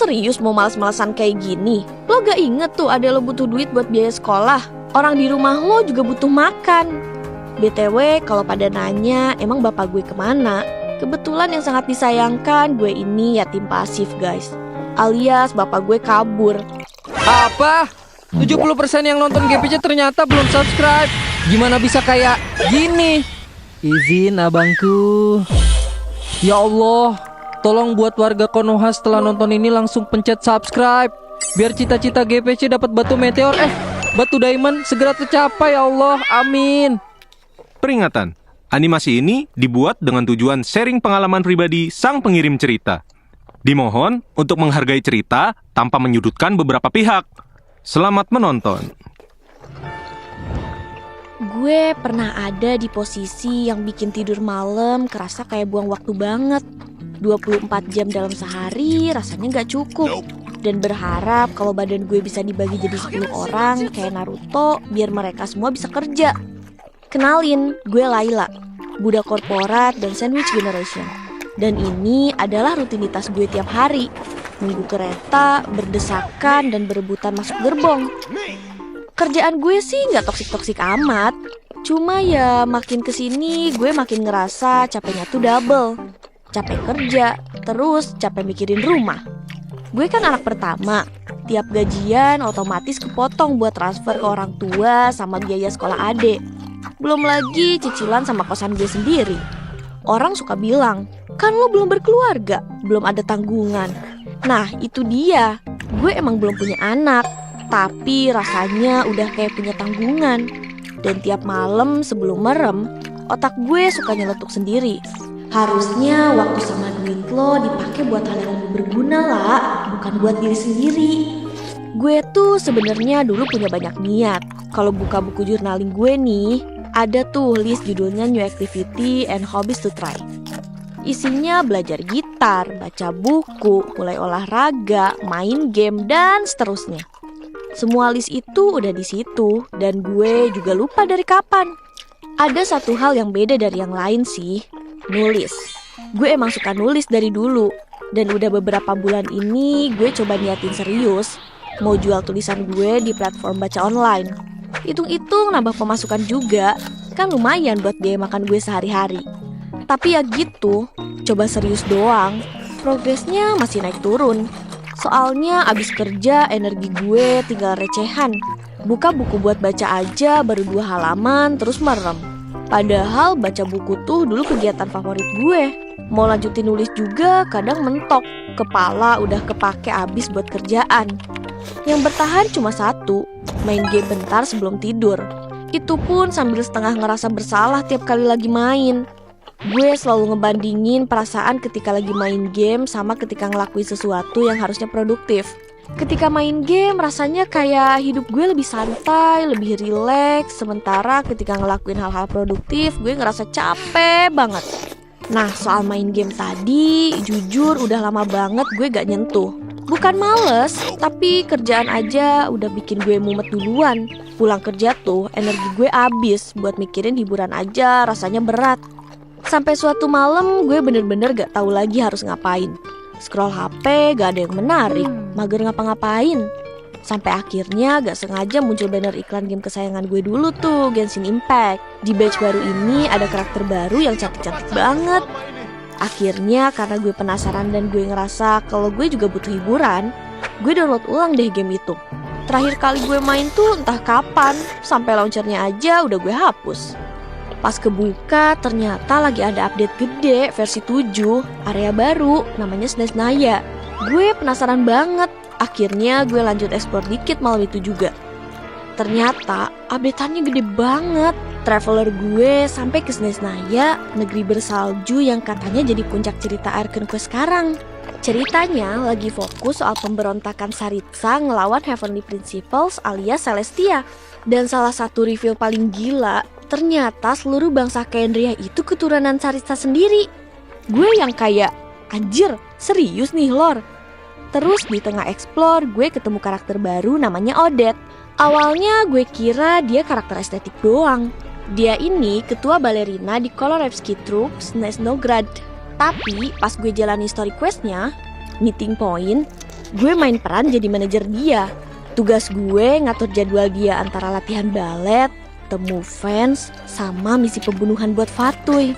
serius mau males-malesan kayak gini? Lo gak inget tuh ada lo butuh duit buat biaya sekolah? Orang di rumah lo juga butuh makan. BTW kalau pada nanya emang bapak gue kemana? Kebetulan yang sangat disayangkan gue ini yatim pasif guys. Alias bapak gue kabur. Apa? 70% yang nonton GPC ternyata belum subscribe. Gimana bisa kayak gini? Izin abangku. Ya Allah, tolong buat warga Konoha setelah nonton ini langsung pencet subscribe. Biar cita-cita GPC dapat batu meteor, batu diamond segera tercapai ya Allah. Amin. Peringatan, animasi ini dibuat dengan tujuan sharing pengalaman pribadi sang pengirim cerita. Dimohon untuk menghargai cerita tanpa menyudutkan beberapa pihak. Selamat menonton. Gue pernah ada di posisi yang bikin tidur malam kerasa kayak buang waktu banget. 24 jam dalam sehari rasanya gak cukup. Dan berharap kalau badan gue bisa dibagi jadi 10 orang kayak Naruto biar mereka semua bisa kerja. Kenalin, gue Laila, budak korporat dan sandwich generation. Dan ini adalah rutinitas gue tiap hari. Nunggu kereta, berdesakan, dan berebutan masuk gerbong. Kerjaan gue sih gak toksik-toksik amat. Cuma ya makin kesini gue makin ngerasa capeknya tuh double. Capek kerja, terus capek mikirin rumah. Gue kan anak pertama. Tiap gajian otomatis kepotong buat transfer ke orang tua sama biaya sekolah adik. Belum lagi cicilan sama kosan gue sendiri. Orang suka bilang, kan lo belum berkeluarga, belum ada tanggungan. Nah itu dia, gue emang belum punya anak, tapi rasanya udah kayak punya tanggungan. Dan tiap malam sebelum merem, otak gue suka nyeletuk sendiri. Harusnya waktu sama duit lo dipakai buat hal yang lebih berguna lah, bukan buat diri sendiri. Gue tuh sebenarnya dulu punya banyak niat. Kalau buka buku journaling gue nih, ada tuh list judulnya New Activity and Hobbies to Try. Isinya belajar gitar, baca buku, mulai olahraga, main game, dan seterusnya. Semua list itu udah di situ, dan gue juga lupa dari kapan. Ada satu hal yang beda dari yang lain sih, nulis. Gue emang suka nulis dari dulu, dan udah beberapa bulan ini gue coba niatin serius, mau jual tulisan gue di platform baca online. Hitung-hitung nambah pemasukan juga, kan lumayan buat biaya makan gue sehari-hari. Tapi ya gitu, coba serius doang, progresnya masih naik turun. Soalnya abis kerja energi gue tinggal recehan. Buka buku buat baca aja baru 2 halaman terus merem. Padahal baca buku tuh dulu kegiatan favorit gue. Mau lanjutin nulis juga kadang mentok, kepala udah kepake abis buat kerjaan. Yang bertahan cuma satu, main game bentar sebelum tidur. Itu pun sambil setengah ngerasa bersalah tiap kali lagi main. Gue selalu ngebandingin perasaan ketika lagi main game sama ketika ngelakuin sesuatu yang harusnya produktif. Ketika main game rasanya kayak hidup gue lebih santai, lebih rileks. Sementara ketika ngelakuin hal-hal produktif gue ngerasa capek banget. Nah soal main game tadi, jujur udah lama banget gue gak nyentuh. Bukan males, tapi kerjaan aja udah bikin gue mumet duluan. Pulang kerja tuh energi gue abis, buat mikirin hiburan aja rasanya berat. Sampai suatu malam gue bener-bener gak tahu lagi harus ngapain. Scroll HP gak ada yang menarik, mager ngapa-ngapain. Sampai akhirnya gak sengaja muncul banner iklan game kesayangan gue dulu tuh, Genshin Impact. Di batch baru ini ada karakter baru yang cantik-cantik banget. Akhirnya karena gue penasaran dan gue ngerasa kalau gue juga butuh hiburan, gue download ulang deh game itu. Terakhir kali gue main tuh entah kapan, sampai launchernya aja udah gue hapus. Pas kebuka ternyata lagi ada update gede versi 7, area baru namanya SNES Naya. Gue penasaran banget, akhirnya gue lanjut explore dikit malam itu juga. Ternyata update-annya gede banget. Traveler gue sampai ke SNES Naya, negeri bersalju yang katanya jadi puncak cerita Arcane Quest sekarang. Ceritanya lagi fokus soal pemberontakan Saritsa ngelawan Heavenly Principles alias Celestia. Dan salah satu reveal paling gila, ternyata seluruh bangsa Khaenri'ah itu keturunan Saritsa sendiri. Gue yang kayak, anjir, serius nih lor. Terus di tengah explore, gue ketemu karakter baru namanya Odette. Awalnya gue kira dia karakter estetik doang. Dia ini ketua balerina di Koloevsky Troupe SNES Nograd. Tapi pas gue jalani story questnya, meeting point, gue main peran jadi manajer dia. Tugas gue ngatur jadwal dia antara latihan balet, temu fans, sama misi pembunuhan buat Fatuy.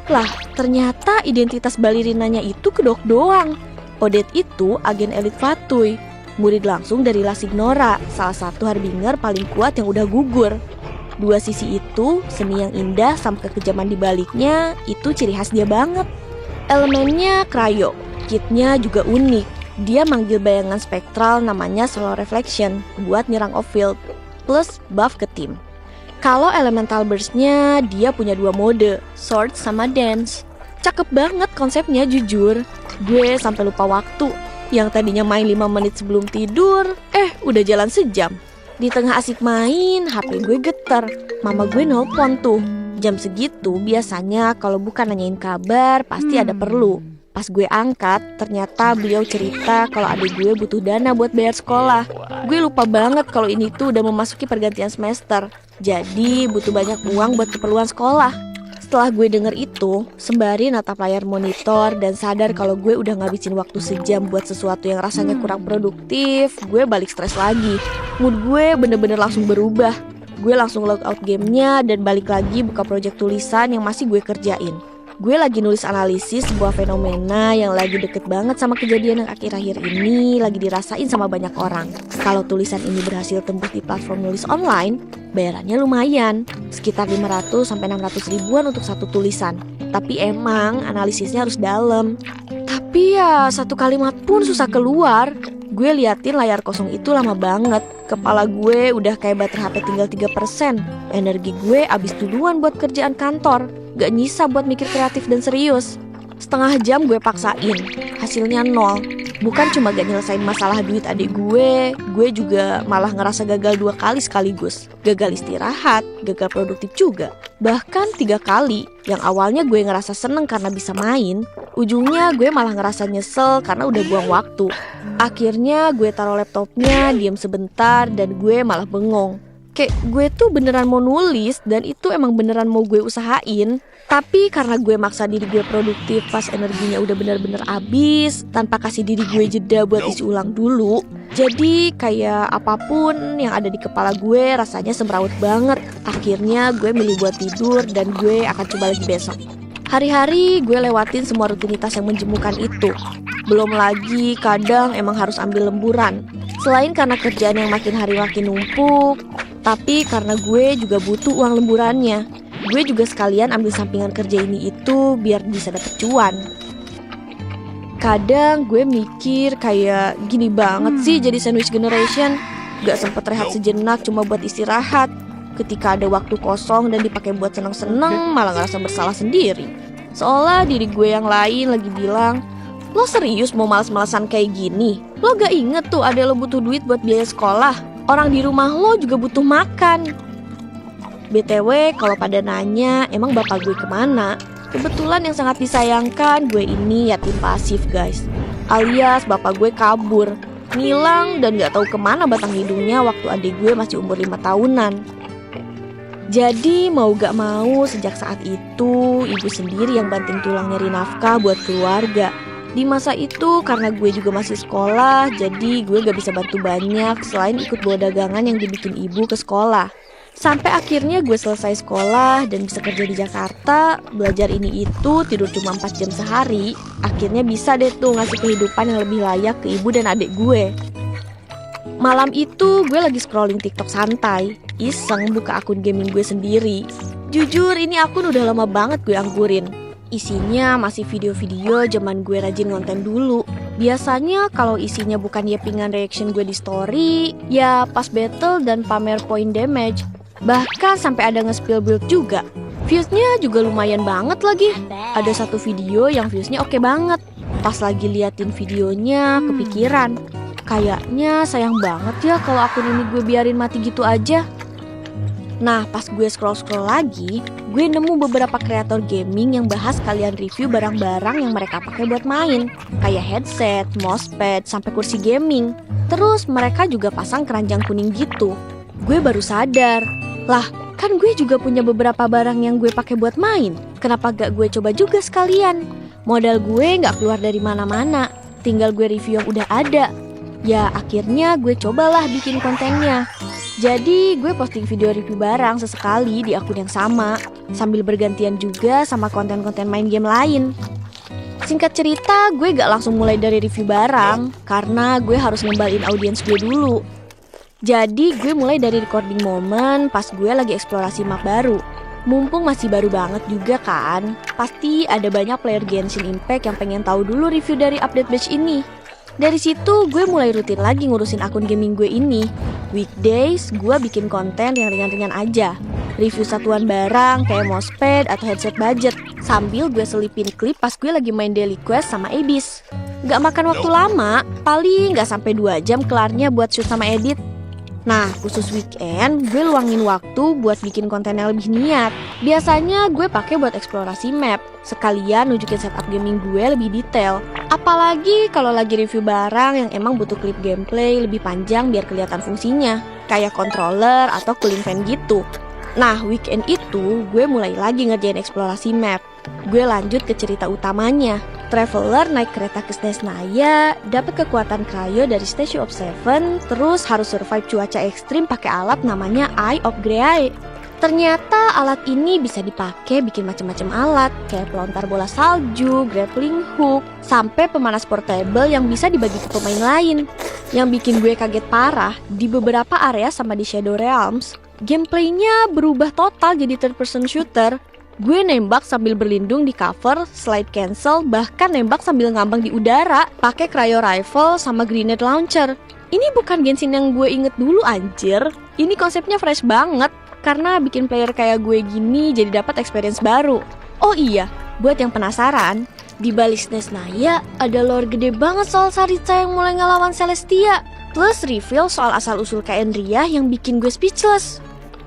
Lah, ternyata identitas balerinanya itu kedok doang. Odette itu agen elit Fatuy, murid langsung dari La Signora, salah satu harbinger paling kuat yang udah gugur. Dua sisi itu, seni yang indah sama kekejaman di baliknya, itu ciri khas dia banget. Elemennya cryo, kitnya juga unik. Dia manggil bayangan spektral namanya solar reflection buat nyerang off-field, plus buff ke tim. Kalau elemental burst-nya, dia punya 2 mode, sword sama dance. Cakep banget konsepnya jujur. Gue sampai lupa waktu. Yang tadinya main 5 menit sebelum tidur, udah jalan sejam. Di tengah asik main, HP gue getar. Mama gue nelpon tuh. Jam segitu biasanya kalau bukan nanyain kabar, pasti ada perlu. Pas gue angkat, ternyata beliau cerita kalau adik gue butuh dana buat bayar sekolah. Gue lupa banget kalau ini tuh udah memasuki pergantian semester. Jadi butuh banyak uang buat keperluan sekolah. Setelah gue denger itu, sembari natap layar monitor dan sadar kalau gue udah ngabisin waktu sejam buat sesuatu yang rasanya kurang produktif, gue balik stres lagi. Mood gue bener-bener langsung berubah. Gue langsung log out gamenya dan balik lagi buka project tulisan yang masih gue kerjain. Gue lagi nulis analisis sebuah fenomena yang lagi deket banget sama kejadian yang akhir-akhir ini lagi dirasain sama banyak orang. Kalau tulisan ini berhasil tembus di platform nulis online, bayarannya lumayan, sekitar 500-600 ribuan untuk satu tulisan. Tapi emang analisisnya harus dalam. Tapi ya satu kalimat pun susah keluar. Gue liatin layar kosong itu lama banget. Kepala gue udah kayak baterai HP tinggal 3%. Energi gue abis duluan buat kerjaan kantor. Gak nyisa buat mikir kreatif dan serius. Setengah jam gue paksain, hasilnya 0. Bukan cuma gak nyelesain masalah duit adik gue juga malah ngerasa gagal 2 kali sekaligus. Gagal istirahat, gagal produktif juga. Bahkan 3 kali. Yang awalnya gue ngerasa seneng karena bisa main, ujungnya gue malah ngerasa nyesel karena udah buang waktu. Akhirnya gue taruh laptopnya, diam sebentar, dan gue malah bengong. Kayak gue tuh beneran mau nulis dan itu emang beneran mau gue usahain. Tapi karena gue maksa diri gue produktif pas energinya udah bener-bener habis, tanpa kasih diri gue jeda buat isi ulang dulu, jadi kayak apapun yang ada di kepala gue rasanya semrawut banget. Akhirnya gue milih buat tidur dan gue akan coba lagi besok. Hari-hari gue lewatin semua rutinitas yang menjemukan itu. Belum lagi kadang emang harus ambil lemburan. Selain karena kerjaan yang makin hari makin numpuk, tapi karena gue juga butuh uang lemburannya. Gue juga sekalian ambil sampingan kerja ini itu biar bisa dapet cuan. Kadang gue mikir kayak gini banget sih jadi sandwich generation. Gak sempet rehat sejenak cuma buat istirahat. Ketika ada waktu kosong dan dipakai buat seneng-seneng malah ngerasa bersalah sendiri. Seolah diri gue yang lain lagi bilang, lo serius mau malas-malasan kayak gini? Lo gak inget tuh ada lo butuh duit buat biaya sekolah? Orang di rumah lo juga butuh makan. BTW kalau pada nanya emang bapak gue kemana? Kebetulan yang sangat disayangkan gue ini yatim pasif guys. Alias bapak gue kabur, ngilang dan gak tahu kemana batang hidungnya waktu adik gue masih umur 5 tahunan. Jadi mau gak mau sejak saat itu ibu sendiri yang banting tulang nyari nafkah buat keluarga. Di masa itu karena gue juga masih sekolah, jadi gue gak bisa bantu banyak selain ikut bawa dagangan yang dibikin ibu ke sekolah. Sampai akhirnya gue selesai sekolah dan bisa kerja di Jakarta, belajar ini itu, tidur cuma 4 jam sehari. Akhirnya bisa deh tuh ngasih kehidupan yang lebih layak ke ibu dan adik gue. Malam itu gue lagi scrolling TikTok santai, iseng buka akun gaming gue sendiri. Jujur ini akun udah lama banget gue anggurin. Isinya masih video-video zaman gue rajin ngonten dulu. Biasanya kalau isinya bukan yapingan reaction gue di story, ya pas battle dan pamer point damage. Bahkan sampai ada nge-spill build juga. Viewsnya juga lumayan banget lagi. Ada satu video yang viewsnya oke banget. Pas lagi liatin videonya kepikiran, kayaknya sayang banget ya kalau akun ini gue biarin mati gitu aja. Nah pas gue scroll-scroll lagi, gue nemu beberapa kreator gaming yang bahas kalian review barang-barang yang mereka pakai buat main, kayak headset, mousepad, sampai kursi gaming. Terus mereka juga pasang keranjang kuning gitu. Gue baru sadar, lah kan gue juga punya beberapa barang yang gue pakai buat main. Kenapa gak gue coba juga sekalian? Modal gue gak keluar dari mana-mana, tinggal gue review yang udah ada. Ya akhirnya gue cobalah bikin kontennya. Jadi gue posting video review barang sesekali di akun yang sama, sambil bergantian juga sama konten-konten main game lain. Singkat cerita, gue gak langsung mulai dari review barang, karena gue harus ngembalin audiens gue dulu. Jadi gue mulai dari recording momen pas gue lagi eksplorasi map baru. Mumpung masih baru banget juga kan, pasti ada banyak player Genshin Impact yang pengen tahu dulu review dari update batch ini. Dari situ gue mulai rutin lagi ngurusin akun gaming gue ini. Weekdays gue bikin konten yang ringan-ringan aja, review satuan barang kayak mousepad atau headset budget, sambil gue selipin klip pas gue lagi main daily quest sama Abyss. Gak makan waktu lama, paling gak sampai 2 jam kelarnya buat shoot sama edit. Nah, khusus weekend, gue luangin waktu buat bikin konten yang lebih niat. Biasanya gue pakai buat eksplorasi map, sekalian nunjukin setup gaming gue lebih detail. Apalagi kalau lagi review barang yang emang butuh klip gameplay lebih panjang biar kelihatan fungsinya, kayak controller atau cooling fan gitu. Nah, weekend itu gue mulai lagi ngerjain eksplorasi map. Gue lanjut ke cerita utamanya. Traveler naik kereta ke Snezhnaya, dapat kekuatan Cryo dari Statue of Seven, terus harus survive cuaca ekstrim pakai alat namanya Eye of Grey. Ternyata alat ini bisa dipakai bikin macam-macam alat, kayak pelontar bola salju, grappling hook, sampai pemanas portable yang bisa dibagi ke pemain lain. Yang bikin gue kaget parah, di beberapa area sama di Shadow Realms, gameplaynya berubah total jadi third person shooter. Gue nembak sambil berlindung di cover, slide cancel, bahkan nembak sambil ngambang di udara, pakai cryo rifle sama grenade launcher. Ini bukan Genshin yang gue inget dulu anjir. Ini konsepnya fresh banget, karena bikin player kayak gue gini jadi dapat experience baru. Oh iya, buat yang penasaran, di balik Snezhnaya ada lore gede banget soal Sarita yang mulai ngelawan Celestia. Plus reveal soal asal-usul Khaenri'ah yang bikin gue speechless.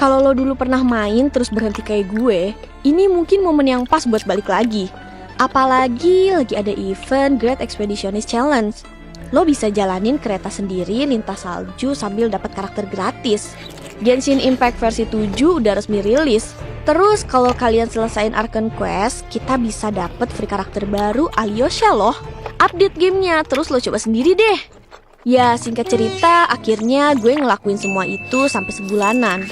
Kalau lo dulu pernah main terus berhenti kayak gue, ini mungkin momen yang pas buat balik lagi. Apalagi lagi ada event Great Expeditionist Challenge. Lo bisa jalanin kereta sendiri lintas salju sambil dapat karakter gratis. Genshin Impact versi 7 udah resmi rilis. Terus kalau kalian selesain Arcane Quest, kita bisa dapet free karakter baru Alyosha loh. Update gamenya, terus lo coba sendiri deh. Ya singkat cerita, akhirnya gue ngelakuin semua itu sampai sebulanan.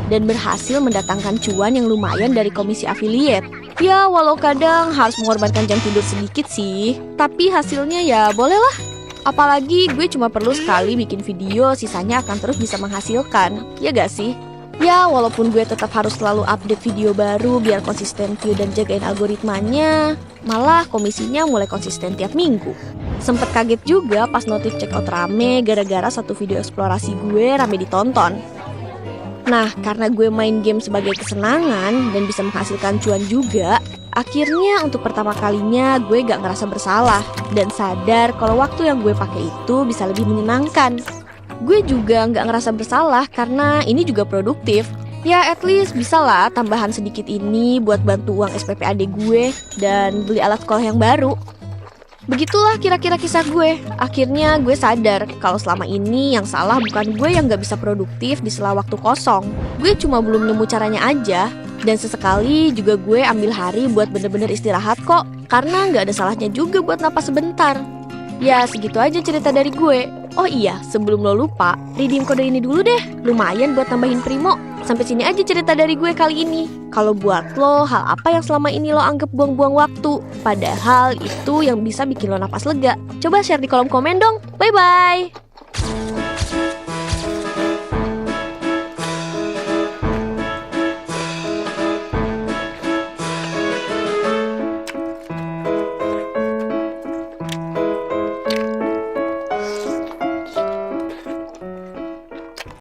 Dan berhasil mendatangkan cuan yang lumayan dari komisi affiliate. Ya walau kadang harus mengorbankan jam tidur sedikit sih, tapi hasilnya ya bolehlah. Apalagi gue cuma perlu sekali bikin video, sisanya akan terus bisa menghasilkan. Ya gak sih? Ya walaupun gue tetap harus selalu update video baru biar konsisten view dan jagain algoritmanya, malah komisinya mulai konsisten tiap minggu. Sempet kaget juga pas notif check out rame gara-gara satu video eksplorasi gue rame ditonton. Nah, karena gue main game sebagai kesenangan dan bisa menghasilkan cuan juga, akhirnya untuk pertama kalinya gue gak ngerasa bersalah dan sadar kalau waktu yang gue pakai itu bisa lebih menyenangkan. Gue juga gak ngerasa bersalah karena ini juga produktif. Ya at least bisa lah tambahan sedikit ini buat bantu uang SPP adik gue dan beli alat sekolah yang baru. Begitulah kira-kira kisah gue. Akhirnya gue sadar kalau selama ini yang salah bukan gue yang gak bisa produktif di sela waktu kosong. Gue cuma belum nemu caranya aja. Dan sesekali juga gue ambil hari buat bener-bener istirahat kok. Karena gak ada salahnya juga buat napas sebentar. Ya segitu aja cerita dari gue. Oh iya, sebelum lo lupa, redeem kode ini dulu deh. Lumayan buat tambahin primo. Sampai sini aja cerita dari gue kali ini. Kalau buat lo, hal apa yang selama ini lo anggap buang-buang waktu? Padahal itu yang bisa bikin lo napas lega. Coba share di kolom komen dong. Bye-bye.